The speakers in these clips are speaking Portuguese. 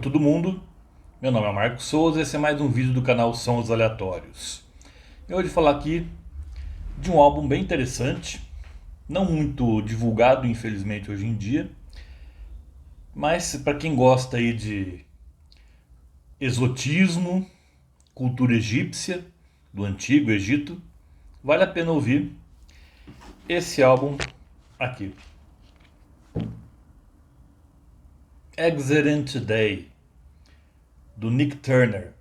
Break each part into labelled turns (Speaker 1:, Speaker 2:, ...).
Speaker 1: todo mundo, meu nome é Marcos Souza e esse é mais um vídeo do canal Sons Aleatórios. Eu vou falar aqui de um álbum bem interessante, não muito divulgado infelizmente hoje em dia, mas para quem gosta aí de exotismo, cultura egípcia, do antigo Egito, vale a pena ouvir esse álbum aqui. Excellent Today, do Nick Turner.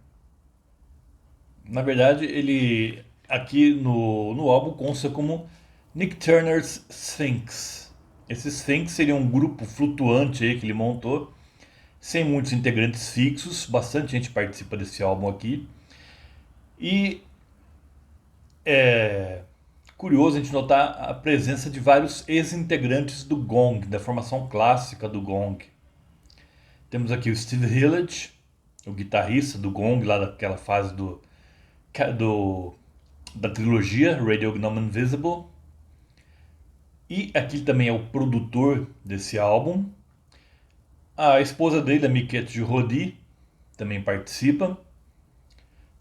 Speaker 1: Na verdade, ele aqui no álbum consta como Nick Turner's Sphinx. Esse Sphinx seria um grupo flutuante aí que ele montou, sem muitos integrantes fixos, bastante gente participa desse álbum aqui. E é curioso a gente notar a presença de vários ex-integrantes do Gong, da formação clássica do Gong. Temos aqui o Steve Hillage, o guitarrista do Gong, lá daquela fase da trilogia Radio Gnome Invisible. E aqui também é o produtor desse álbum. A esposa dele, a Miquette Jurodi, também participa.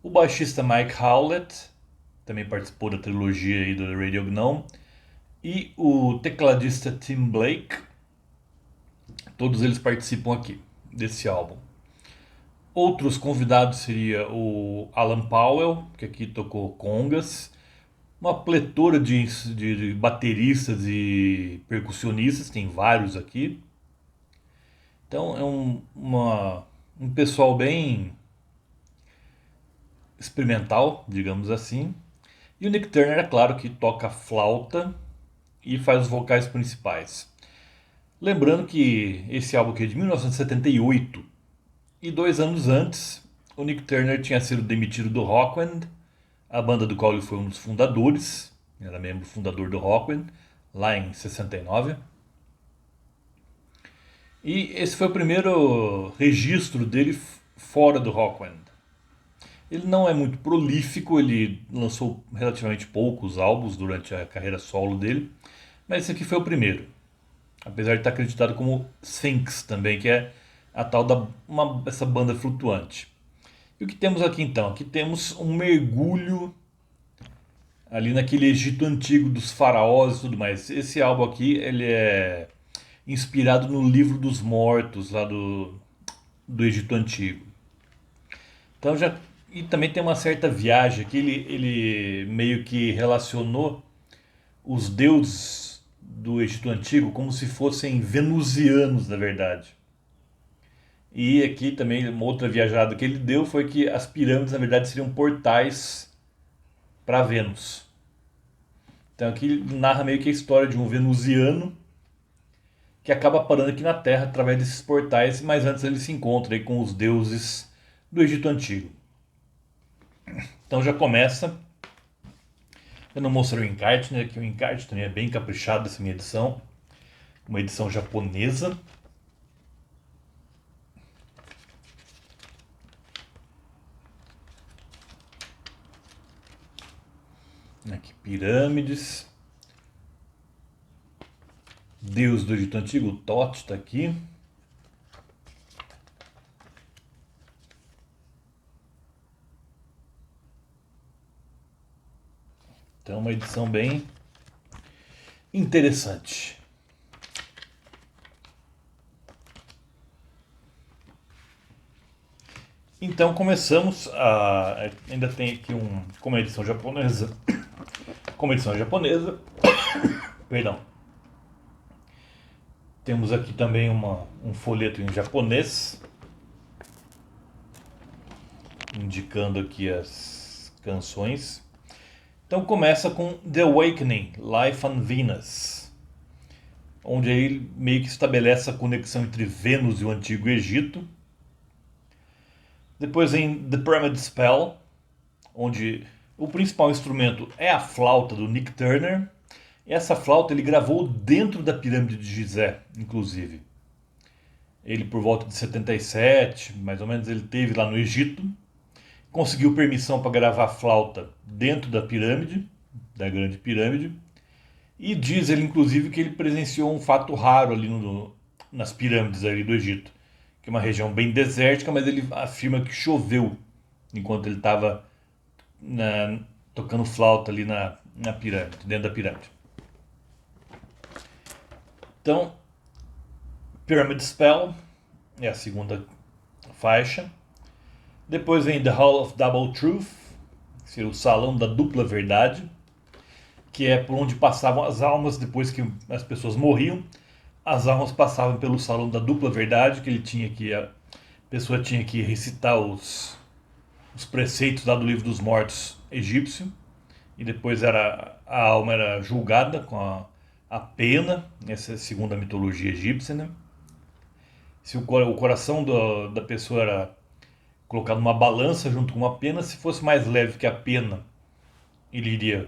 Speaker 1: O baixista Mike Howlett também participou da trilogia aí do Radio Gnome. E o tecladista Tim Blake. Todos eles participam aqui desse álbum. Outros convidados seria o Alan Powell, que aqui tocou congas, uma pletora de bateristas e percussionistas, tem vários aqui. Então é um pessoal bem experimental, digamos assim. E o Nick Turner, é claro, que toca flauta e faz os vocais principais. Lembrando que esse álbum aqui é de 1978 e 2 anos antes o Nick Turner tinha sido demitido do Rockband, a banda do qual ele foi um dos fundadores, era membro fundador do Rockband, lá em 69. E esse foi o primeiro registro dele fora do Rockband. Ele não é muito prolífico, ele lançou relativamente poucos álbuns durante a carreira solo dele, mas esse aqui foi o primeiro. Apesar de estar acreditado como Sphinx também, que é a tal essa banda flutuante. E o que temos aqui então? Aqui temos um mergulho ali naquele Egito antigo dos faraós e tudo mais. Esse álbum aqui ele é inspirado no Livro dos Mortos lá do Egito Antigo. Então e também tem uma certa viagem aqui, ele meio que relacionou os deuses do Egito Antigo como se fossem venusianos, na verdade. E aqui também uma outra viajada que ele deu foi que as pirâmides na verdade seriam portais para Vênus. Então aqui ele narra meio que a história de um venusiano que acaba parando aqui na Terra através desses portais, mas antes ele se encontra aí com os deuses do Egito Antigo. Então já começa. Eu não mostrei o encarte, né? Que o encarte também é bem caprichado essa minha edição. Uma edição japonesa. Aqui, pirâmides. Deus do Egito Antigo, o Thoth está aqui. Então, uma edição bem interessante. Então, começamos a. Ainda tem aqui como edição japonesa. Como edição japonesa. Perdão. Temos aqui também um folheto em japonês. Indicando aqui as canções. Então começa com The Awakening, Life on Venus, onde ele meio que estabelece a conexão entre Vênus e o Antigo Egito. Depois vem The Pyramid Spell, onde o principal instrumento é a flauta do Nick Turner. E essa flauta ele gravou dentro da pirâmide de Gizé, inclusive. Ele por volta de 77, mais ou menos, ele teve lá no Egito. Conseguiu permissão para gravar flauta dentro da pirâmide, da grande pirâmide. E diz ele, inclusive, que ele presenciou um fato raro ali nas pirâmides ali do Egito, que é uma região bem desértica, mas ele afirma que choveu enquanto ele estava tocando flauta ali na pirâmide, dentro da pirâmide. Então, Pyramid Spell é a segunda faixa. Depois vem The Hall of Double Truth, que seria o Salão da Dupla Verdade, que é por onde passavam as almas depois que as pessoas morriam. As almas passavam pelo Salão da Dupla Verdade, que a pessoa tinha que recitar os preceitos lá do Livro dos Mortos egípcio, e depois a alma era julgada com a pena, essa é a segunda mitologia egípcia, né? Se o coração da pessoa era colocado numa balança junto com uma pena, se fosse mais leve que a pena, ele iria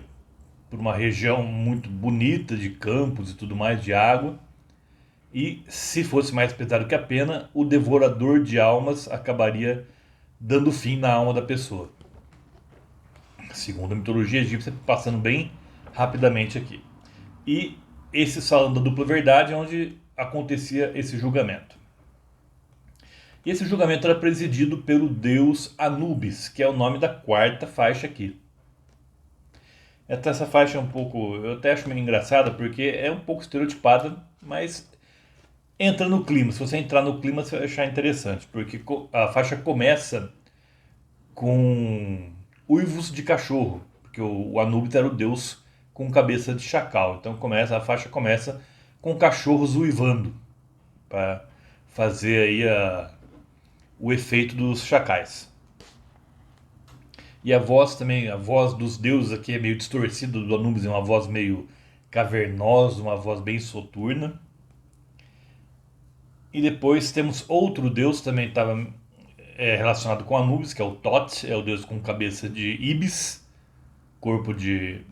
Speaker 1: por uma região muito bonita de campos e tudo mais, de água. E se fosse mais pesado que a pena, o devorador de almas acabaria dando fim na alma da pessoa. Segundo a mitologia egípcia, passando bem rapidamente aqui. E esse salão da dupla verdade é onde acontecia esse julgamento. E esse julgamento era presidido pelo deus Anubis, que é o nome da quarta faixa aqui. Essa faixa é um pouco, eu até acho meio engraçada, porque é um pouco estereotipada, mas entra no clima. Se você entrar no clima, você vai achar interessante, porque a faixa começa com uivos de cachorro, porque o Anubis era o deus com cabeça de chacal. Então a faixa começa com cachorros uivando, para fazer aí o efeito dos chacais. E a voz também, a voz dos deuses aqui é meio distorcida, do Anubis é uma voz meio cavernosa, uma voz bem soturna. E depois temos outro deus também estava relacionado com Anubis, que é o Thoth, é o deus com cabeça de ibis, corpo de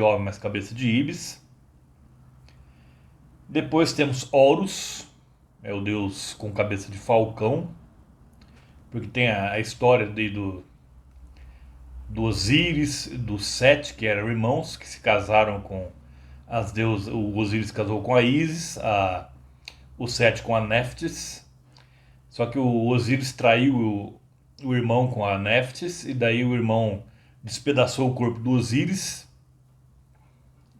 Speaker 1: homem, mas cabeça de ibis. Depois temos Horus, é o deus com cabeça de falcão, porque tem a história do Osíris, do Sete, que eram irmãos, que se casaram com as deusas. O Osíris casou com a Ísis, o Sete com a Néftis. Só que o Osíris traiu o irmão com a Néftis, e daí o irmão despedaçou o corpo do Osíris,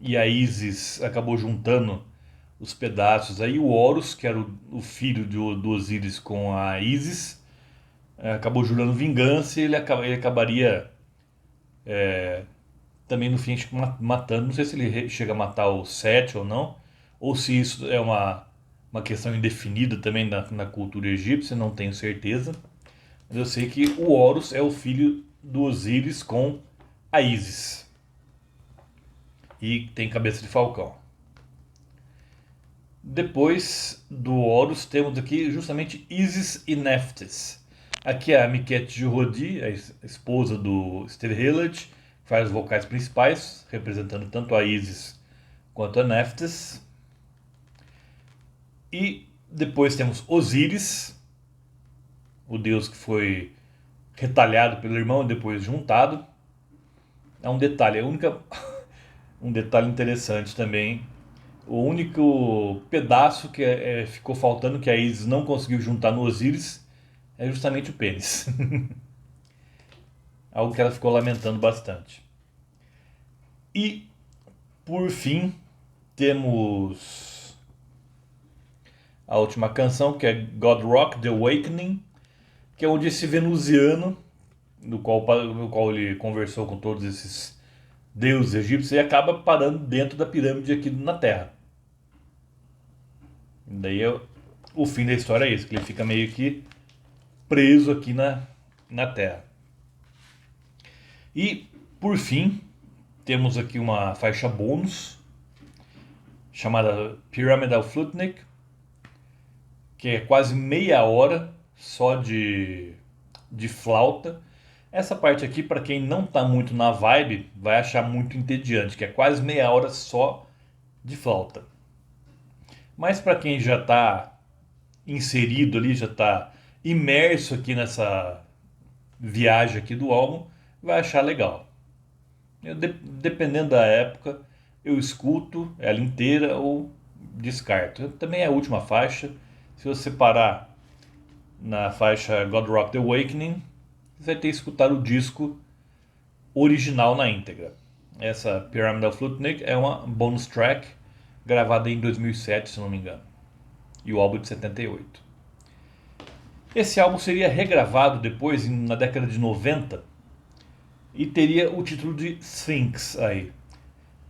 Speaker 1: e a Ísis acabou juntando os pedaços. Aí o Horus, que era o filho do Osíris com a Ísis, acabou jurando vingança, e ele acabaria também no fim matando. Não sei se ele chega a matar o Sete ou não, ou se isso é uma questão indefinida também na cultura egípcia, não tenho certeza. Mas eu sei que o Horus é o filho do Osíris com a Ísis, e tem cabeça de falcão. Depois do Horus temos aqui justamente Ísis e Néftis. Aqui é a Miquette de Rodi, a esposa do Steve Hillard, que faz os vocais principais, representando tanto a Ísis quanto a Néftis. E depois temos Osíris, o deus que foi retalhado pelo irmão e depois juntado. É um detalhe, um detalhe interessante também. O único pedaço que ficou faltando, que a Ísis não conseguiu juntar no Osíris, é justamente o pênis. Algo que ela ficou lamentando bastante. E, por fim, temos a última canção, que é God Rock The Awakening, que é onde esse venusiano, no qual ele conversou com todos esses deuses egípcios, e acaba parando dentro da pirâmide aqui na Terra. Daí o fim da história é isso, que ele fica meio que preso aqui na Terra. E, por fim, temos aqui uma faixa bônus, chamada Pyramidal Flutnik, que é quase meia hora só de flauta. Essa parte aqui, para quem não está muito na vibe, vai achar muito entediante, que é quase meia hora só de flauta. Mas para quem já está inserido ali, já está imerso aqui nessa viagem aqui do álbum, vai achar legal. Dependendo da época, eu escuto ela inteira ou descarto. Também é a última faixa. Se você parar na faixa God Rock the Awakening, você vai ter que escutar o disco original na íntegra. Essa Pyramidal Flutnik é uma bonus track gravada em 2007, se não me engano, e o álbum de 78. Esse álbum seria regravado depois, na década de 90, e teria o título de Sphinx aí.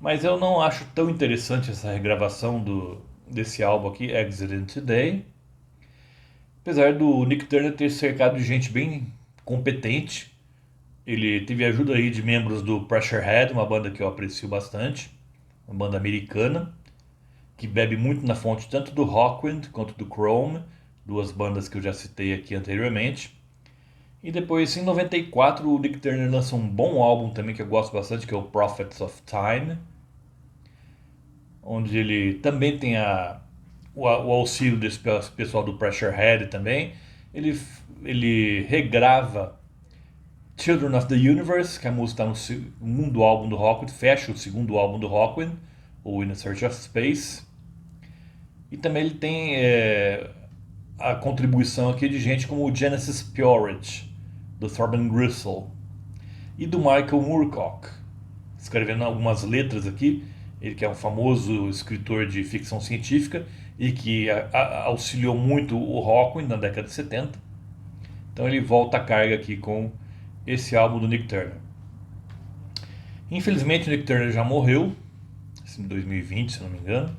Speaker 1: Mas eu não acho tão interessante essa regravação desse álbum aqui, Exit in Today. Apesar do Nick Turner ter cercado de gente bem competente, ele teve ajuda aí de membros do Pressurehead, uma banda que eu aprecio bastante, uma banda americana, que bebe muito na fonte tanto do Hawkwind quanto do Chrome, duas bandas que eu já citei aqui anteriormente. E depois, em 94, o Nick Turner lança um bom álbum também que eu gosto bastante, que é o Prophets of Time, onde ele também tem o auxílio desse pessoal do Pressurehead também. Ele regrava Children of the Universe, que a música está no segundo álbum do Hawkwind, fecha o segundo álbum do Hawkwind, o In a Search of Space. E também ele tem a contribuição aqui de gente como o Genesis Porridge, do Thorben Gristle, e do Michael Moorcock, escrevendo algumas letras aqui. Ele que é um famoso escritor de ficção científica e que auxiliou muito o Hawkwind na década de 70. Então ele volta a carga aqui com esse álbum do Nick Turner. Infelizmente o Nick Turner já morreu, em 2020, se não me engano.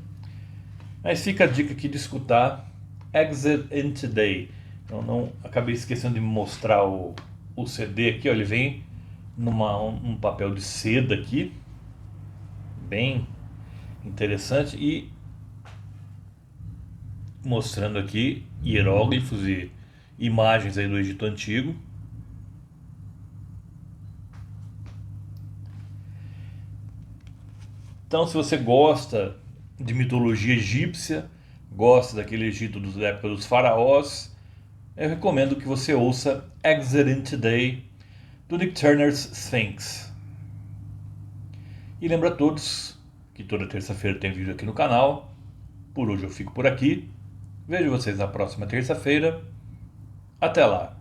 Speaker 1: Mas fica a dica aqui de escutar Exit in Today. Eu não acabei esquecendo de mostrar o CD aqui, ó, ele vem num papel de seda aqui, bem interessante, e mostrando aqui hieróglifos e imagens aí do Egito Antigo. Então, se você gosta de mitologia egípcia, gosta daquele Egito da época dos faraós, eu recomendo que você ouça Exit in Today, do Nick Turner's Sphinx. E lembra a todos que toda terça-feira tem vídeo aqui no canal. Por hoje eu fico por aqui. Vejo vocês na próxima terça-feira. Até lá!